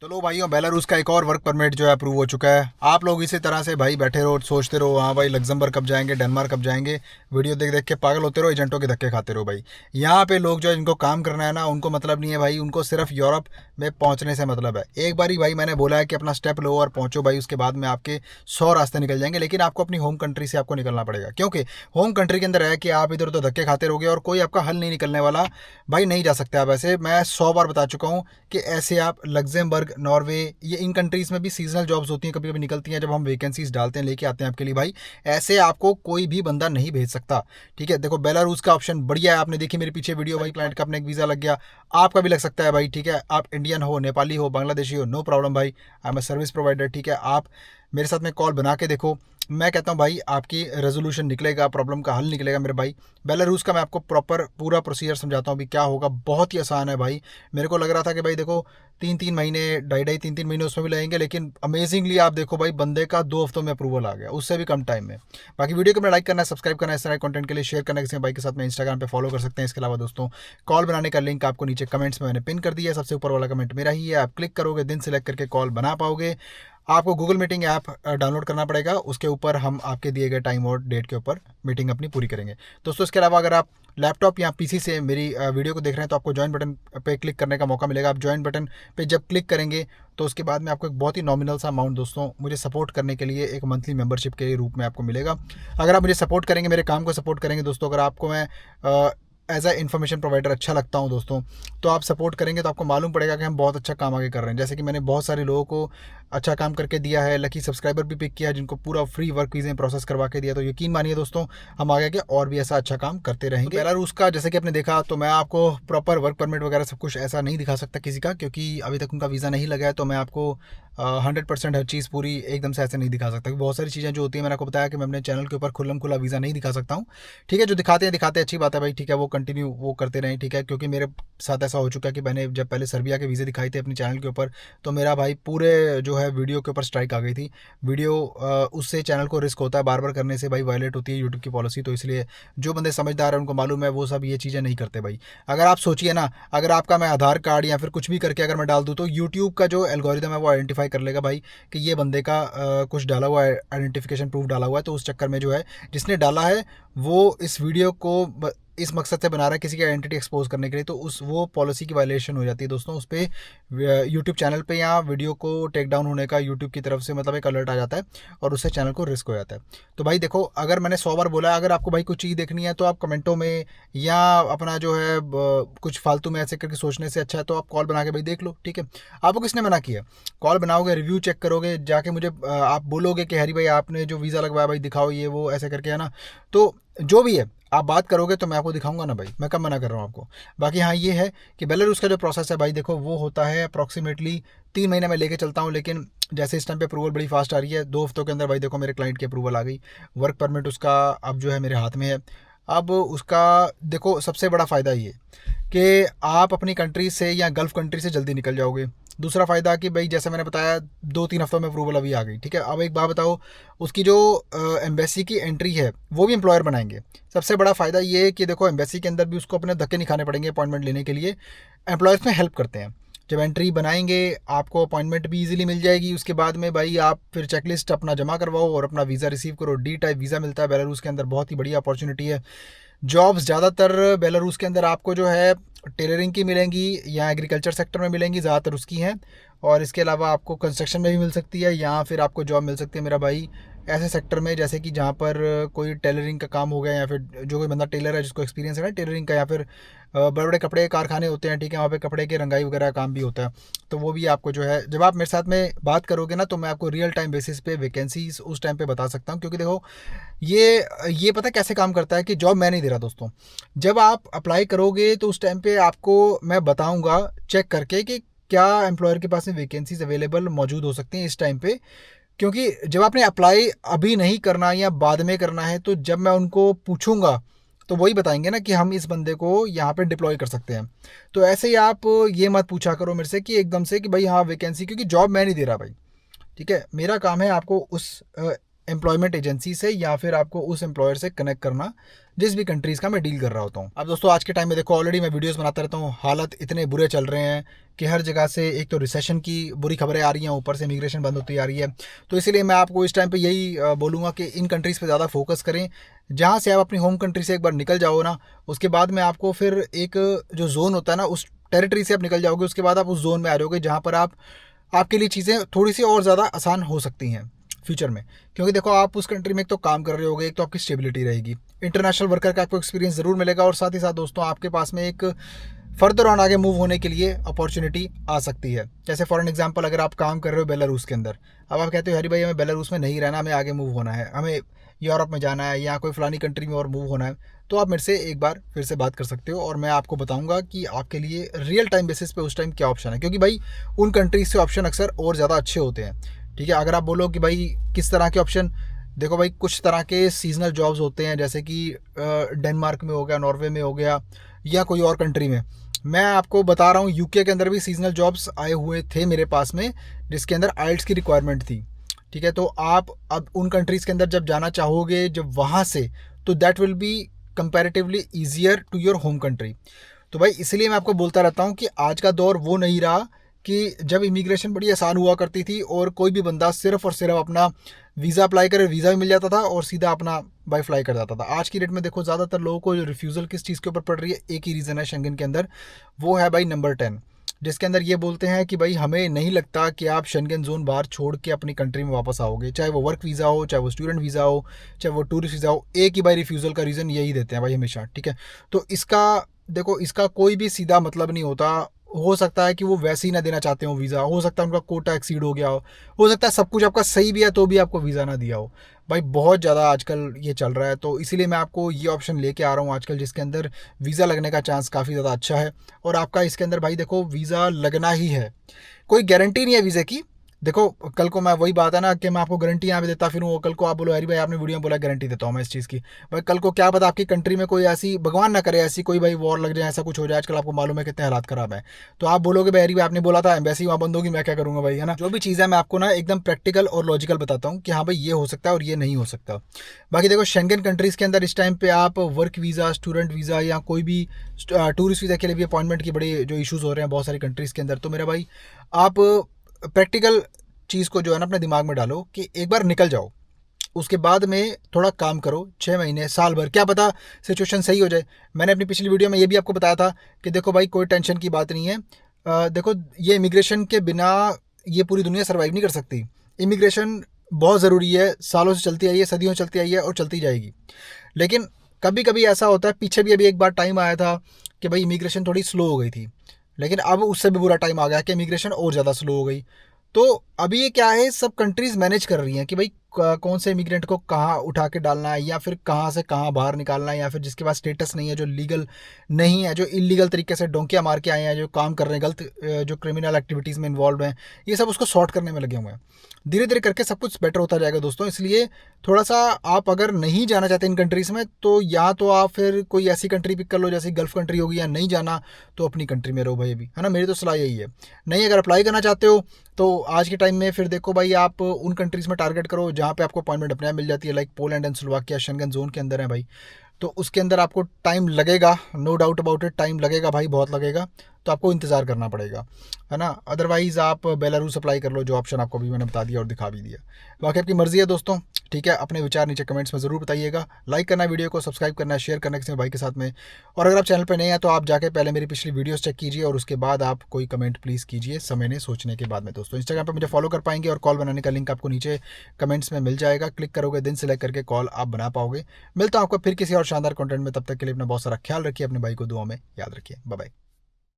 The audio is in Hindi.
तो लो भाइयों, बेलारूस का एक और वर्क परमिट जो है अप्रूव हो चुका है। आप लोग इसी तरह से भाई बैठे रहो, सोचते रहो हाँ भाई लग्जमबर्ग कब जाएंगे, डेनमार्क कब जाएंगे, वीडियो देख देख के पागल होते रहो, एजेंटों के धक्के खाते रहो भाई। यहाँ पे लोग जो है इनको काम करना है ना, उनको मतलब नहीं है भाई, उनको सिर्फ यूरोप में पहुंचने से मतलब है। एक बारी भाई मैंने बोला है कि अपना स्टेप लो और पहुंचो भाई, उसके बाद में आपके 100 रास्ते निकल जाएंगे, लेकिन आपको अपनी होम कंट्री से आपको निकलना पड़ेगा, क्योंकि होम कंट्री के अंदर है कि आप इधर उधर धक्के खाते रहोगे और कोई आपका हल नहीं निकलने वाला। भाई नहीं जा सकते आप ऐसे, मैं 100 बार बता चुका हूँ कि ऐसे आप लग्जमबर्ग, नॉर्वे, ये इन कंट्रीज़ में भी सीजनल जॉब्स होती हैं, कभी कभी निकलती हैं, जब हम वैकेंसीज डालते हैं लेके आते हैं आपके लिए भाई। ऐसे आपको कोई भी बंदा नहीं भेज सकता। ठीक है, देखो बेलारूस का ऑप्शन बढ़िया है, आपने देखी मेरी पीछे वीडियो भाई, क्लाइंट का अपने एक वीज़ा लग गया, आपका भी लग सकता है भाई। ठीक है, आप इंडियन हो, नेपाली हो, बांग्लादेशी हो, नो प्रॉब्लम भाई, I am a service provider. ठीक है, आप मेरे साथ में कॉल बना के देखो, मैं कहता हूँ भाई आपकी रेजोल्यूशन निकलेगा, प्रॉब्लम का हल निकलेगा मेरे भाई। बेलारूस का मैं आपको प्रॉपर पूरा प्रोसीजर समझाता हूँ अभी क्या होगा, बहुत ही आसान है भाई। मेरे को लग रहा था कि भाई देखो 3-3 महीने, 2.5-3 महीने उसमें भी लगेंगे, लेकिन अमेजिंगली आप देखो भाई बंदे का 2 हफ्तों में अप्रूवल आ गया, उससे भी कम टाइम में। बाकी वीडियो को अपना लाइक करना है, सब्सक्राइब करना है, इस तरह कंटेंट के लिए शेयर करना है किसी भाई के साथ में, इंस्टाग्राम पे फॉलो कर सकते हैं। इसके अलावा दोस्तों कॉल बनाने का लिंक आपको नीचे कमेंट्स में मैंने पिन कर दिया है, सबसे ऊपर वाला कमेंट मेरा ही है, आप क्लिक करोगे दिन सेलेक्ट करके कॉल बना पाओगे। आपको गूगल मीटिंग ऐप डाउनलोड करना पड़ेगा, उसके ऊपर हम आपके दिए गए टाइम और डेट के ऊपर मीटिंग अपनी पूरी करेंगे दोस्तों। इसके अलावा अगर आप लैपटॉप या पीसी से मेरी वीडियो को देख रहे हैं तो आपको ज्वाइन बटन पे क्लिक करने का मौका मिलेगा। आप ज्वाइन बटन पे जब क्लिक करेंगे तो उसके बाद में आपको एक बहुत ही नॉमिनल सा अमाउंट दोस्तों मुझे सपोर्ट करने के लिए एक मंथली मेंबरशिप के रूप में आपको मिलेगा। अगर आप मुझे सपोर्ट करेंगे, मेरे काम को सपोर्ट करेंगे दोस्तों, अगर आपको मैं एज अ इन्फॉर्मेशन प्रोवाइडर अच्छा लगता हूँ दोस्तों, तो आप सपोर्ट करेंगे तो आपको मालूम पड़ेगा कि हम बहुत अच्छा काम आगे कर रहे हैं। जैसे कि मैंने बहुत सारे लोगों को अच्छा काम करके दिया है, लकी सब्सक्राइबर भी पिक किया है जिनको पूरा फ्री वर्क वीज़ें प्रोसेस करवा के दिया, तो यकीन मानिए दोस्तों हम आगे के और भी ऐसा अच्छा काम करते रहेंगे। तो बेलारूस का जैसे कि आपने देखा, तो मैं आपको प्रॉपर वर्क परमिट वगैरह सब कुछ ऐसा नहीं दिखा सकता किसी का, क्योंकि अभी तक उनका वीज़ा नहीं लगा है, तो मैं आपको 100% हर चीज़ पूरी एकदम से ऐसे नहीं दिखा सकता, क्योंकि बहुत सारी चीज़ें जो होती है मैंने आपको बताया कि मैं अपने चैनल के ऊपर खुल्लम खुला वीज़ा नहीं दिखा सकता हूँ। ठीक है, जो दिखाते हैं अच्छी बात है भाई, ठीक है, वो कंटिन्यू वो करते रहें। ठीक है, क्योंकि मेरे साथ ऐसा हो चुका है कि मैंने जब पहले सर्बिया के वीज़े दिखाए थे अपने चैनल के ऊपर, तो मेरा भाई पूरे जो है वीडियो के ऊपर स्ट्राइक आ गई थी। वीडियो उससे चैनल को रिस्क होता है, बार बार करने से भाई वायलेट होती है यूट्यूब की पॉलिसी, तो इसलिए जो बंदे समझदार हैं उनको मालूम है, वो सब ये चीज़ें नहीं करते भाई। अगर आप सोचिए ना, अगर आपका मैं आधार कार्ड या फिर कुछ भी करके अगर मैं डाल दूँ तो यूट्यूब का जो एल्गोरिदम है वो आइडेंटिफाई कर लेगा भाई कि ये बंदे का कुछ डाला हुआ है, आइडेंटिफिकेशन प्रूफ डाला हुआ है, तो उस चक्कर में जो है जिसने डाला है वो इस वीडियो को इस मकसद से बना रहा है किसी की आइडेंटिटी एक्सपोज करने के लिए, तो उस वो पॉलिसी की वायलेशन हो जाती है दोस्तों। उस पर यूट्यूब चैनल पे या वीडियो को टेक डाउन होने का यूट्यूब की तरफ से मतलब एक अलर्ट आ जाता है और उससे चैनल को रिस्क हो जाता है। तो भाई देखो, अगर मैंने 100 बार बोला है, अगर आपको भाई कुछ चीज़ देखनी है तो आप कमेंटों में या अपना जो है कुछ फालतू में ऐसे करके सोचने से अच्छा है तो आप कॉल बना के भाई देख लो। ठीक है, आपको किसने मना किया? कॉल बनाओगे, रिव्यू चेक करोगे, जाके मुझे आप बोलोगे कि हरी भाई आपने जो वीज़ा लगवाया भाई दिखाओ, ये वो ऐसे करके, है ना। तो जो भी है आप बात करोगे तो मैं आपको दिखाऊंगा ना भाई, मैं कब मना कर रहा हूँ आपको। बाकी हाँ ये है कि बेलारूस का जो प्रोसेस है भाई देखो, वो होता है अप्रॉक्सीमेटली 3 महीने में लेके चलता हूँ, लेकिन जैसे इस टाइम पे अप्रूवल बड़ी फास्ट आ रही है, 2 हफ्तों के अंदर भाई देखो मेरे क्लाइंट की अप्रूवल आ गई। वर्क परमिट उसका अब जो है मेरे हाथ में है। अब उसका देखो सबसे बड़ा फ़ायदा ये कि आप अपनी कंट्री से या गल्फ़ कंट्री से जल्दी निकल जाओगे। दूसरा फ़ायदा कि भाई जैसे मैंने बताया 2-3 हफ्तों में अप्रूवल अभी आ गई। ठीक है, अब एक बात बताओ, उसकी जो एम्बेसी की एंट्री है वो भी एम्प्लॉयर बनाएंगे। सबसे बड़ा फ़ायदा ये है कि देखो एम्बेसी के अंदर भी उसको अपने धक्के नहीं खाने पड़ेंगे अपॉइंटमेंट लेने के लिए, एम्प्लॉयर्स में हेल्प करते हैं। जब एंट्री बनाएंगे आपको अपॉइंटमेंट भी इजीली मिल जाएगी, उसके बाद में भाई आप फिर चेकलिस्ट अपना जमा करवाओ और अपना वीज़ा रिसीव करो। डी टाइप वीज़ा मिलता है बेलारूस के अंदर, बहुत ही बढ़िया अपॉर्चुनिटी है। जॉब्स ज़्यादातर बेलारूस के अंदर आपको जो है टेलरिंग की मिलेंगी या एग्रीकल्चर सेक्टर में मिलेंगी, ज़्यादातर उसकी हैं। और इसके अलावा आपको कंस्ट्रक्शन में भी मिल सकती है, या फिर आपको जॉब मिल सकती है मेरा भाई ऐसे सेक्टर में जैसे कि जहाँ पर कोई टेलरिंग का काम हो गया, या फिर जो कोई बंदा टेलर है जिसको एक्सपीरियंस है ना टेलरिंग का, या फिर बड़े बड़े कपड़े के कारखाने होते हैं। ठीक है, वहाँ पे कपड़े के रंगाई वगैरह का काम भी होता है। तो वो भी आपको जो है जब आप मेरे साथ में बात करोगे ना, तो मैं आपको रियल टाइम बेसिस पे वैकेंसीज उस टाइम पे बता सकता हूँ, क्योंकि देखो ये पता कैसे काम करता है कि जॉब मैं नहीं दे रहा दोस्तों। जब आप अप्लाई करोगे तो उस टाइम पे आपको मैं बताऊंगा चेक करके कि क्या एम्प्लॉयर के पास में वैकेंसीज अवेलेबल मौजूद हो सकती हैं इस टाइम पे। क्योंकि जब आपने अप्लाई अभी नहीं करना या बाद में करना है, तो जब मैं उनको पूछूंगा तो वही बताएंगे ना कि हम इस बंदे को यहाँ पे डिप्लॉय कर सकते हैं। तो ऐसे ही आप ये मत पूछा करो मेरे से कि एकदम से कि भाई हाँ वैकेंसी, क्योंकि जॉब मैं नहीं दे रहा भाई। ठीक है, मेरा काम है आपको उस एम्प्लॉयमेंट एजेंसी से या फिर आपको उस एम्प्लॉयर से कनेक्ट करना जिस भी कंट्रीज़ का मैं डील कर रहा होता हूँ। अब दोस्तों आज के टाइम में देखो ऑलरेडी मैं वीडियोस बनाता रहता हूँ, हालत इतने बुरे चल रहे हैं कि हर जगह से एक तो रिसेशन की बुरी खबरें आ रही हैं, ऊपर से इमिग्रेशन बंद होती आ रही है। तो इसीलिए मैं आपको इस टाइम पे यही बोलूँगा कि इन कंट्रीज़ पे ज़्यादा फोकस करें। जहाँ से आप अपनी होम कंट्री से एक बार निकल जाओ ना, उसके बाद में आपको फिर एक जो जोन होता है ना, उस टेरिटरी से आप निकल जाओगे, उसके बाद आप उस जोन में आ जाओगे जहाँ पर आपके लिए चीज़ें थोड़ी सी और ज़्यादा आसान हो सकती हैं फ्यूचर में। क्योंकि देखो आप उस कंट्री में एक तो काम कर रहे होगे, एक तो आपकी स्टेबिलिटी रहेगी, इंटरनेशनल वर्कर का आपको एक्सपीरियंस ज़रूर मिलेगा, और साथ ही साथ दोस्तों आपके पास में एक फर्दर ऑन आगे मूव होने के लिए अपॉर्चुनिटी आ सकती है। जैसे फॉर एन एग्जांपल अगर आप काम कर रहे हो बेलारूस के अंदर, अब आप कहते हो हरी भाई हमें बेलारूस में नहीं रहना, हमें आगे मूव होना है, हमें यूरोप में जाना है या कोई फलानी कंट्री में और मूव होना है, तो आप मेरे से एक बार फिर से बात कर सकते हो और मैं आपको बताऊंगा कि आपके लिए रियल टाइम बेसिस पे उस टाइम क्या ऑप्शन है। क्योंकि भाई उन कंट्रीज से ऑप्शन अक्सर और ज़्यादा अच्छे होते हैं। ठीक है, अगर आप बोलो कि भाई किस तरह के ऑप्शन, देखो भाई कुछ तरह के सीजनल जॉब्स होते हैं, जैसे कि डेनमार्क में हो गया, नॉर्वे में हो गया, या कोई और कंट्री में। मैं आपको बता रहा हूँ यूके के अंदर भी सीजनल जॉब्स आए हुए थे मेरे पास में, जिसके अंदर आइल्स की रिक्वायरमेंट थी। ठीक है, तो आप अब उन कंट्रीज़ के अंदर जब जाना चाहोगे जब वहाँ से, तो that will be comparatively easier to your home country. तो भाई इसलिए मैं आपको बोलता रहता हूँ कि आज का दौर वो नहीं रहा कि जब इमिग्रेशन बड़ी आसान हुआ करती थी और कोई भी बंदा सिर्फ और सिर्फ अपना वीज़ा अप्लाई करे, वीज़ा भी मिल जाता था और सीधा अपना बाई फ्लाई कर जाता था। आज की डेट में देखो ज़्यादातर लोगों को जो रिफ्यूज़ल किस चीज़ के ऊपर पड़ रही है, एक ही रीज़न है शेंगन के अंदर, वो है भाई नंबर 10, जिसके अंदर ये बोलते हैं कि भाई हमें नहीं लगता कि आप शेंगन जोन बाहर छोड़ के अपनी कंट्री में वापस आओगे, चाहे वो वर्क वीज़ा हो, चाहे वो स्टूडेंट वीज़ा हो, चाहे वो टूरिस्ट वीज़ा हो, एक ही भाई रिफ्यूज़ल का रीज़न यही देते हैं भाई हमेशा। ठीक है, तो इसका देखो इसका कोई भी सीधा मतलब नहीं होता। हो सकता है कि वो वैसे ही ना देना चाहते हो वीज़ा, हो सकता है उनका कोटा एक्सीड हो गया हो सकता है सब कुछ आपका सही भी है तो भी आपको वीज़ा ना दिया हो। भाई बहुत ज़्यादा आजकल ये चल रहा है, तो इसीलिए मैं आपको ये ऑप्शन लेके आ रहा हूँ आजकल, जिसके अंदर वीज़ा लगने का चांस काफ़ी ज़्यादा अच्छा है। और आपका इसके अंदर भाई देखो वीज़ा लगना ही है, कोई गारंटी नहीं है वीज़े की। देखो कल को मैं वही बात है ना कि मैं आपको गारंटी यहाँ पे देता फिर वो कल को आप बोलो अरे भाई आपने वीडियो में बोला गारंटी देता हूँ मैं इस चीज़ की। भाई कल को क्या पता आपकी कंट्री में कोई ऐसी, भगवान ना करे ऐसी कोई भाई वॉर लग जाए, ऐसा कुछ हो जाए, आजकल आपको मालूम है कितने हालात खराब है, तो आप बोलोगे भाई अरे भाई आपने बोला था एम्बेसी वहाँ बंद होगी, मैं क्या करूँगा भाई, है ना। जो भी चीज़ है मैं आपको ना एकदम प्रैक्टिकल और लॉजिकल बताता हूँ कि हाँ भाई ये हो सकता है और ये नहीं हो सकता। बाकी देखो शेंगन कंट्रीज़ के अंदर इस टाइम पे आप वर्क वीज़ा, स्टूडेंट वीज़ा या कोई भी टूरिस्ट वीज़ा के लिए भी अपॉइंटमेंट की बड़ी जो इशूज़ हो रहे हैं बहुत सारी कंट्रीज़ के अंदर, तो मेरा भाई आप प्रैक्टिकल चीज़ को जो है ना अपने दिमाग में डालो कि एक बार निकल जाओ, उसके बाद में थोड़ा काम करो, 6 महीने साल भर, क्या पता सिचुएशन सही हो जाए। मैंने अपनी पिछली वीडियो में ये भी आपको बताया था कि देखो भाई कोई टेंशन की बात नहीं है। देखो ये इमिग्रेशन के बिना ये पूरी दुनिया सर्वाइव नहीं कर सकती। इमिग्रेशन बहुत ज़रूरी है, सालों से चलती आई है, सदियों से चलती आई है और चलती जाएगी। लेकिन कभी कभी ऐसा होता है, पीछे भी अभी एक बार टाइम आया था कि भाई इमिग्रेशन थोड़ी स्लो हो गई थी, लेकिन अब उससे भी बुरा टाइम आ गया कि इमिग्रेशन और ज़्यादा स्लो हो गई। तो अभी ये क्या है, सब कंट्रीज़ मैनेज कर रही हैं कि भाई कौन से इमिग्रेंट को कहाँ उठा के डालना है या फिर कहाँ से कहाँ बाहर निकालना है, या फिर जिसके पास स्टेटस नहीं है, जो लीगल नहीं है, जो इलीगल तरीके से डोंकियाँ मार के आए हैं, जो काम कर रहे हैं गलत, जो क्रिमिनल एक्टिविटीज़ में इन्वॉल्व हैं, ये सब उसको सॉर्ट करने में लगे हुए हैं। धीरे धीरे करके सब कुछ बेटर होता जाएगा दोस्तों। इसलिए थोड़ा सा आप अगर नहीं जाना चाहते इन कंट्रीज़ में, तो या तो आप फिर कोई ऐसी कंट्री पिक कर लो जैसे गल्फ़ कंट्री होगी, या नहीं जाना तो अपनी कंट्री में रहो भाई अभी, है ना। मेरी तो सलाह यही है। नहीं अगर अप्लाई करना चाहते हो तो आज के टाइम में फिर देखो भाई आप उन कंट्रीज़ में टारगेट करो जहाँ पे आपको अपॉइंटमेंट अपने आप मिल जाती है, like Poland and Slovakia Schengen zone के अंदर है भाई। तो उसके अंदर आपको टाइम लगेगा, no doubt about it, time लगेगा भाई, बहुत लगेगा, तो आपको इंतज़ार करना पड़ेगा, है ना। अदरवाइज़ आप बेलारूस अप्लाई कर लो, जो ऑप्शन आपको अभी मैंने बता दिया और दिखा भी दिया। बाकी आपकी मर्ज़ी है दोस्तों, ठीक है। अपने विचार नीचे कमेंट्स में ज़रूर बताइएगा, लाइक करना वीडियो को, सब्सक्राइब करना, शेयर करना किसी भाई के साथ में। और अगर आप चैनल पर नए हैं तो आप जाके पहले मेरी पिछली वीडियोस चेक कीजिए और उसके बाद आप कोई कमेंट प्लीज़ कीजिए समय ने सोचने के बाद में। दोस्तों इंस्टाग्राम पर मुझे फॉलो कर पाएंगे और कॉल बनाने का लिंक आपको नीचे कमेंट्स में मिल जाएगा, क्लिक करोगे दिन सेलेक्ट करके कॉल आप बना पाओगे। मिलता हूँ आपको फिर किसी और शानदार कंटेंट में, तब तक के लिए अपना बहुत सारा ख्याल रखिए, अपने भाई को दुआ में याद रखिए। Bye bye.